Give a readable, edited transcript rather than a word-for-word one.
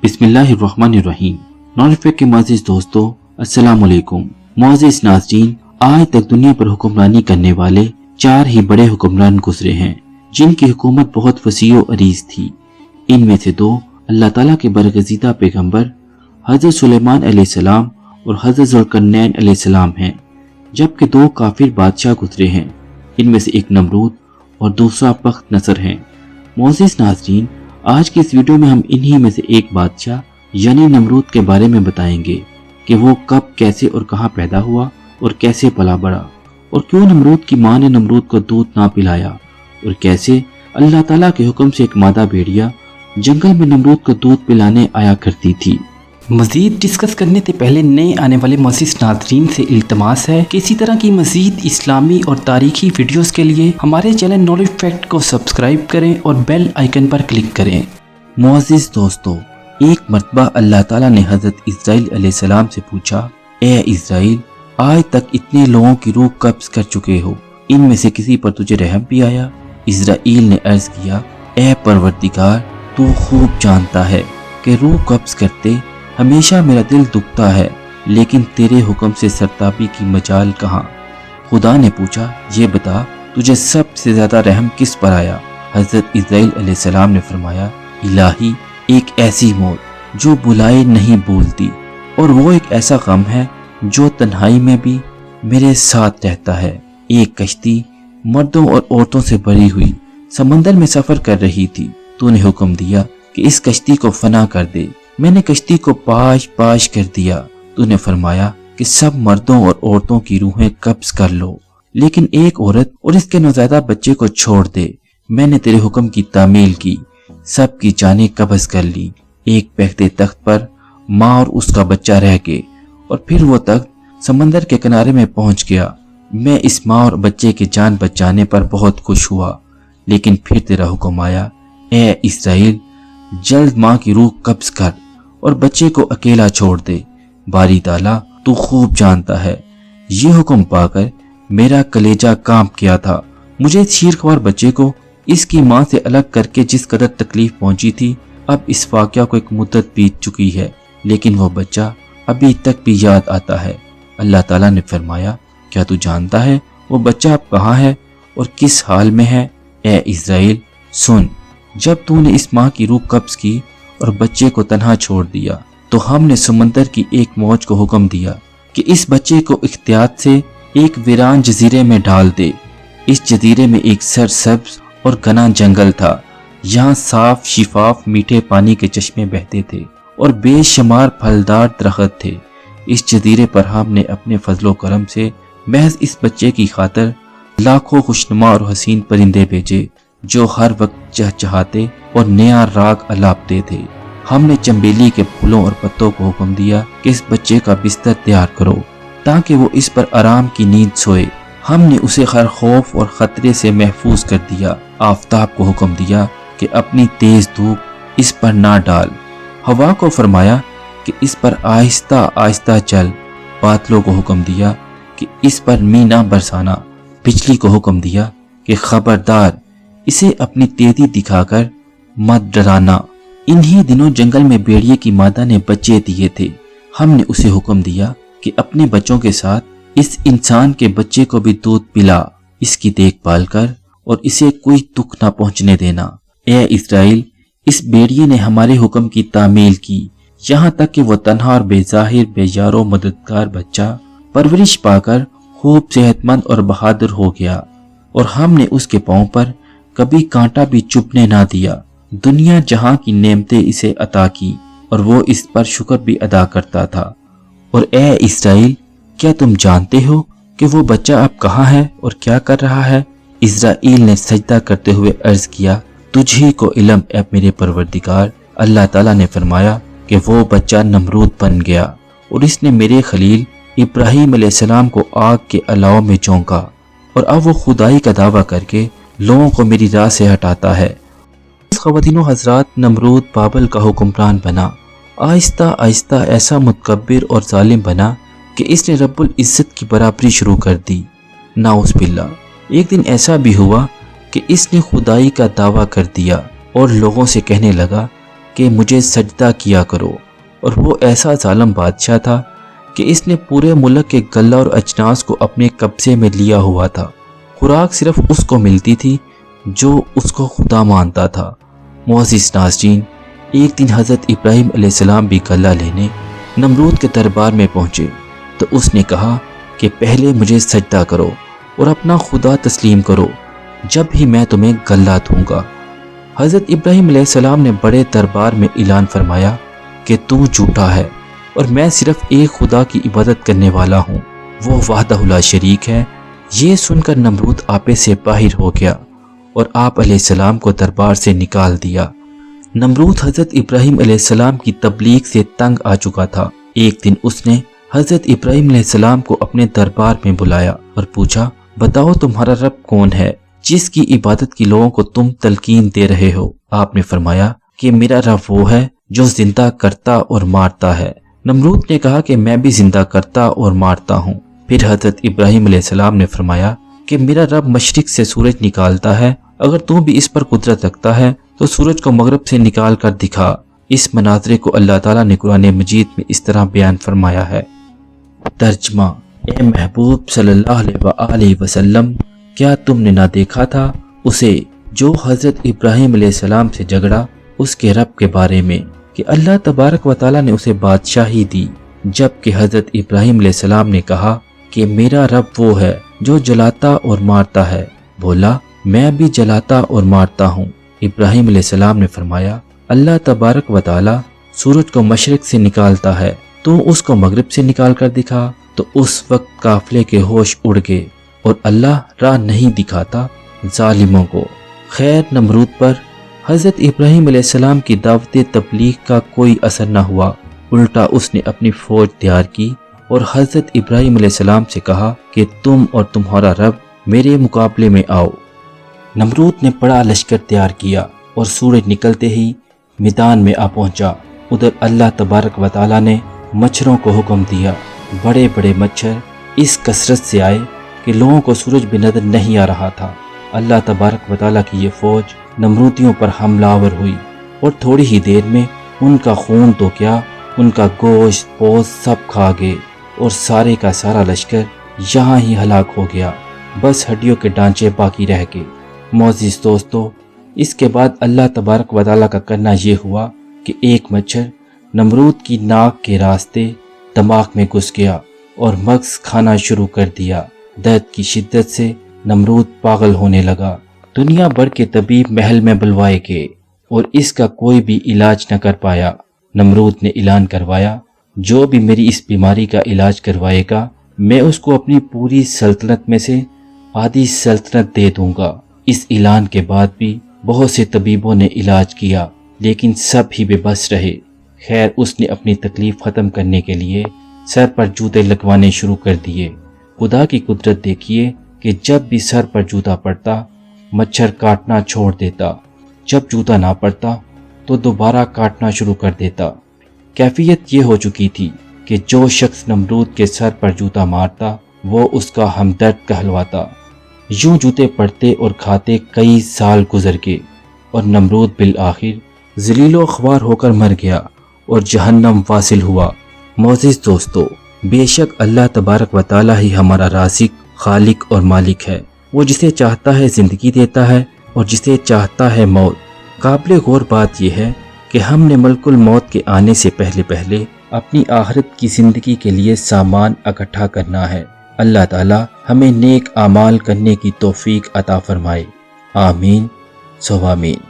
बिस्मिल्लाहिर्रहमानिर्रहीम। नॉलेज के मुअज़्ज़िज़ दोस्तों, अस्सलाम वालेकुम। मुअज़्ज़िज़ नाज़रीन, आज तक दुनिया पर हुक्मरानी करने वाले 4 ही बड़े हुक्मरान गुजरे हैं, जिनकी हुकूमत बहुत वसीअ व अरीज़ थी। इनमें से 2 अल्लाह ताला के बरगज़ीदा पैगंबर हज़रत सुलेमान अलैहिस्सलाम और हज़रत ज़ुल्करनैन अलैहिस्सलाम हैं, जबकि 2 काफिर बादशाह गुजरे हैं। इनमें से एक नमरूद और दूसरा बख्त नसर हैं। मुअज़्ज़िज़ नाज़रीन, आज की इस वीडियो में हम इन्हीं में से एक बादशाह यानी नमरूद के बारे में बताएंगे कि वो कब, कैसे और कहाँ पैदा हुआ और कैसे पला बढ़ा, और क्यों नमरूद की माँ ने नमरूद को दूध ना पिलाया, और कैसे अल्लाह ताला के हुक्म से एक मादा भेड़िया जंगल में नमरूद को दूध पिलाने आया करती थी। मज़ीद डिस्कस करने से पहले नए आने वाले मुअज़्ज़िज़ नाज़रीन से इल्तमास है कि इसी तरह की मज़ीद इस्लामी और तारीखी वीडियोस के लिए हमारे चैनल नॉलेज फैक्ट को सब्सक्राइब करें और बेल आइकन पर क्लिक करें। मुअज़्ज़िज़ दोस्तों, एक मर्तबा अल्लाह ताला ने हज़रत इस्राईल अलैहिस्सलाम से पूछा, ए इस्राईल, आज तक इतने लोगों की रूह कब्ज़ कर चुके हो, इनमें से किसी पर तुझे रहम भी आया? इस्राईल ने अर्ज़ किया, ए परवरदिगार, तू खूब जानता है कि रूह कब्ज़ करते हमेशा मेरा दिल दुखता है, लेकिन तेरे हुक्म से सरताबी की मजाल कहाँ? खुदा ने पूछा, ये बता, तुझे सबसे ज्यादा रहम किस पर आया? हजरत इस्राईल अलैहिस्सलाम ने फरमाया, इलाही, एक ऐसी मौत जो बुलाए नहीं बोलती, और वो एक ऐसा गम है जो तन्हाई में भी मेरे साथ रहता है। एक कश्ती मर्दों और औरतों से भरी हुई समंदर में सफर कर रही थी। तूने हुक्म दिया कि इस कश्ती को फना कर दे। मैंने कश्ती को पाश पाश कर दिया। तूने फरमाया कि सब मर्दों और औरतों की रूहें कब्ज कर लो, लेकिन एक औरत और इसके नौज़ायदा बच्चे को छोड़ दे। मैंने तेरे हुक्म की तामील की, सब की जानें कब्ज कर ली। एक बहते तख्त पर माँ और उसका बच्चा रह गए, और फिर वो तख्त समंदर के किनारे में पहुंच गया। मैं इस माँ और बच्चे की जान बचाने पर बहुत खुश हुआ, लेकिन फिर तेरा हुक्म आया, ए इस्राईल, जल्द माँ की रूह कब्ज कर और बच्चे को अकेला छोड़ दे। बारी ताला, तू खूब जानता है। ये हुक्म पाकर मेरा कलेजा कांप गया था। मुझे इस शीरख्वार बच्चे को इसकी माँ से अलग करके जिस कदर तकलीफ पहुंची थी, अब इस वाक़या को एक मुद्दत बीत चुकी है, लेकिन वो बच्चा अभी तक भी याद आता है। अल्लाह ताला ने फरमाया, क्या तू जानता है वो बच्चा अब कहाँ है और किस हाल में है? ए इस्राईल, सुन, जब तूने इस माँ की रूह कब्ज की और बच्चे को तन्हा छोड़ दिया, तो हमने समंदर की एक मौज को हुक्म दिया कि इस बच्चे को इख्तियार से एक वीरान जजीरे में डाल दे। इस जजीरे में एक सरसब्ज और घना जंगल था। यहाँ साफ शिफाफ मीठे पानी के चश्मे बहते थे और बेशुमार फलदार दरख्त थे। इस जजीरे पर हमने अपने फजलो करम से महज इस बच्चे की खातिर लाखों खुशनुमा और हसीन परिंदे भेजे, जो हर वक्त चहचहाते और नया राग अलापते थे। हमने चंबेली के फूलों और पत्तों को हुक्म दिया कि इस बच्चे का बिस्तर तैयार करो ताकि वो इस पर आराम की नींद सोए। हमने उसे हर खौफ और खतरे से महफूज कर दिया। आफताब को हुक्म दिया कि अपनी तेज धूप इस पर ना डाल। हवा को फरमाया कि इस पर आहिस्ता आहिस्ता चल। बादलों को हुक्म दिया कि इस पर मींह ना बरसाना। बिजली को हुक्म दिया कि खबरदार, इसे अपनी तेजी दिखाकर मत डराना। इन्हीं दिनों जंगल में भेड़िए की मादा ने बच्चे दिए थे। हमने उसे हुक्म दिया कि अपने बच्चों के साथ इस इंसान के बच्चे को भी दूध पिला, इसकी देखभाल कर और इसे कोई दुख ना पहुंचने देना। ए इस्राईल, इस भेड़िए ने हमारे हुक्म की तामील की, यहाँ तक कि वो तन्हा और बेजाहिर बेयारो मददगार बच्चा परवरिश पाकर खूब सेहतमंद और बहादुर हो गया, और हमने उसके पांव पर कभी कांटा भी चुभने ना दिया। दुनिया जहां की नेमतें इसे अता की और वो इस पर शुक्र भी अदा करता था। और ए इस्राईल, क्या तुम जानते हो कि वो बच्चा अब कहाँ है और क्या कर रहा है? इस्राईल ने सजदा करते हुए अर्ज किया, तुझी को इल्म ए मेरे परवरदिगार। अल्लाह ताला ने फरमाया कि वो बच्चा नमरूद बन गया और इसने मेरे खलील इब्राहिम अलैहिस्सलाम को आग के अलाव में झोंका, और अब वो खुदाई का दावा करके लोगों को मेरी राह से हटाता है। ख़वातीनो हज़रात, नमरूद बाबल का हुक्मरान बना। आहिस्ता आहिस्ता ऐसा मुतकब्बिर और जालिम बना कि इसने रब्बुल इज़्ज़त की बराबरी शुरू कर दी। नाउज़ बिल्लाह। एक दिन ऐसा भी हुआ कि इसने खुदाई का दावा कर दिया और लोगों से कहने लगा کہ مجھے سجدہ کیا کرو، اور وہ ایسا ظالم بادشاہ تھا کہ اس نے پورے ملک کے غلہ اور اجناس کو اپنے قبضے میں لیا ہوا تھا۔ خوراک صرف اس کو ملتی تھی جو اس کو خدا مانتا تھا۔ معزز ناظرین، ایک دن حضرت ابراہیم علیہ السلام بھی غلہ لینے نمرود کے دربار میں پہنچے تو اس نے کہا کہ پہلے مجھے سجدہ کرو اور اپنا خدا تسلیم کرو، جب ہی میں تمہیں غلہ دوں گا۔ حضرت ابراہیم علیہ السلام نے بڑے دربار میں اعلان فرمایا کہ تو جھوٹا ہے اور میں صرف ایک خدا کی عبادت کرنے والا ہوں، وہ وحدہ لا شریک ہے۔ یہ سن کر نمرود آپے سے باہر ہو گیا اور آپ علیہ السلام کو دربار سے نکال دیا۔ نمرود حضرت ابراہیم علیہ السلام کی تبلیغ سے تنگ آ چکا تھا۔ ایک دن اس نے حضرت ابراہیم علیہ السلام کو اپنے دربار میں بلایا اور پوچھا، بتاؤ تمہارا رب کون ہے جس کی عبادت کی لوگوں کو تم تلقین دے رہے ہو؟ آپ نے فرمایا کہ میرا رب وہ ہے جو زندہ کرتا اور مارتا ہے۔ نمرود نے کہا کہ میں بھی زندہ کرتا اور مارتا ہوں۔ پھر حضرت ابراہیم علیہ السلام نے فرمایا کہ میرا رب مشرق سے سورج نکالتا ہے، اگر تو بھی اس پر قدرت رکھتا ہے تو سورج کو مغرب سے نکال کر دکھا۔ اس مناظرے کو اللہ تعالیٰ نے قرآن مجید میں اس طرح بیان فرمایا ہے۔ ترجمہ: اے محبوب صلی اللہ علیہ وآلہ وسلم، کیا تم نے نہ دیکھا تھا اسے جو حضرت ابراہیم علیہ السلام سے جھگڑا اس کے رب کے بارے میں کہ اللہ تبارک و تعالیٰ نے اسے بادشاہی دی، جبکہ حضرت ابراہیم علیہ السلام نے کہا کہ میرا رب وہ ہے جو جلاتا اور مارتا ہے۔ بولا، میں بھی جلاتا اور مارتا ہوں۔ ابراہیم علیہ السلام نے فرمایا، اللہ تبارک و تعالیٰ سورج کو مشرق سے نکالتا ہے، تو اس کو مغرب سے نکال کر دکھا۔ تو اس وقت قافلے کے ہوش اڑ گئے اور اللہ راہ نہیں دکھاتا ظالموں کو۔ خیر، نمرود پر حضرت ابراہیم علیہ السلام کی دعوت تبلیغ کا کوئی اثر نہ ہوا، الٹا اس نے اپنی فوج تیار کی اور حضرت ابراہیم علیہ السلام سے کہا کہ تم اور تمہارا رب میرے مقابلے میں آؤ۔ نمرود نے بڑا لشکر تیار کیا اور سورج نکلتے ہی میدان میں آ پہنچا۔ ادھر اللہ تبارک و تعالیٰ نے مچھروں کو حکم دیا۔ بڑے بڑے مچھر اس کثرت سے آئے کہ لوگوں کو سورج بھی نظر نہیں آ رہا تھا۔ اللہ تبارک و تعالیٰ کی یہ فوج نمرودیوں پر حملہ آور ہوئی اور تھوڑی ہی دیر میں ان کا خون تو کیا، ان کا گوشت پوست سب کھا گئے اور سارے کا سارا لشکر یہاں ہی ہلاک ہو گیا، بس ہڈیوں کے ڈانچے باقی رہ گئے۔ معزز دوستو، اس کے بعد اللہ تبارک و تعالیٰ کا کرنا یہ ہوا کہ ایک مچھر نمرود کی ناک کے راستے دماغ میں گھس گیا اور مغز کھانا شروع کر دیا۔ درد کی شدت سے نمرود پاگل ہونے لگا۔ دنیا بھر کے طبیب محل میں بلوائے گئے اور اس کا کوئی بھی علاج نہ کر پایا۔ نمرود نے اعلان کروایا، جو بھی میری اس بیماری کا علاج کروائے گا، میں اس کو اپنی پوری سلطنت میں سے آدھی سلطنت دے دوں گا۔ اس اعلان کے بعد بھی بہت سے طبیبوں نے علاج کیا، لیکن سب ہی بے بس رہے۔ خیر، اس نے اپنی تکلیف ختم کرنے کے لیے سر پر جوتے لگوانے شروع کر دیے۔ خدا کی قدرت دیکھیے کہ جب بھی سر پر جوتا پڑتا، مچھر کاٹنا چھوڑ دیتا، جب جوتا نہ پڑتا تو دوبارہ کاٹنا شروع کر دیتا۔ کیفیت یہ ہو چکی تھی کہ جو شخص نمرود کے سر پر جوتا مارتا وہ اس کا ہمدرد کہلواتا۔ یوں جوتے پڑتے اور کھاتے کئی سال گزر گئے اور نمرود بالآخر ذلیل و خوار ہو کر مر گیا اور جہنم واصل ہوا۔ معزز دوستو، بے شک اللہ تبارک و تعالیٰ ہی ہمارا رازق، خالق اور مالک ہے۔ وہ جسے چاہتا ہے زندگی دیتا ہے اور جسے چاہتا ہے موت۔ قابل غور بات یہ ہے کہ ہم نے ملک الموت کے آنے سے پہلے اپنی آخرت کی زندگی کے لیے سامان اکٹھا کرنا ہے۔ اللہ تعالیٰ ہمیں نیک اعمال کرنے کی توفیق عطا فرمائے۔ آمین ثم آمین۔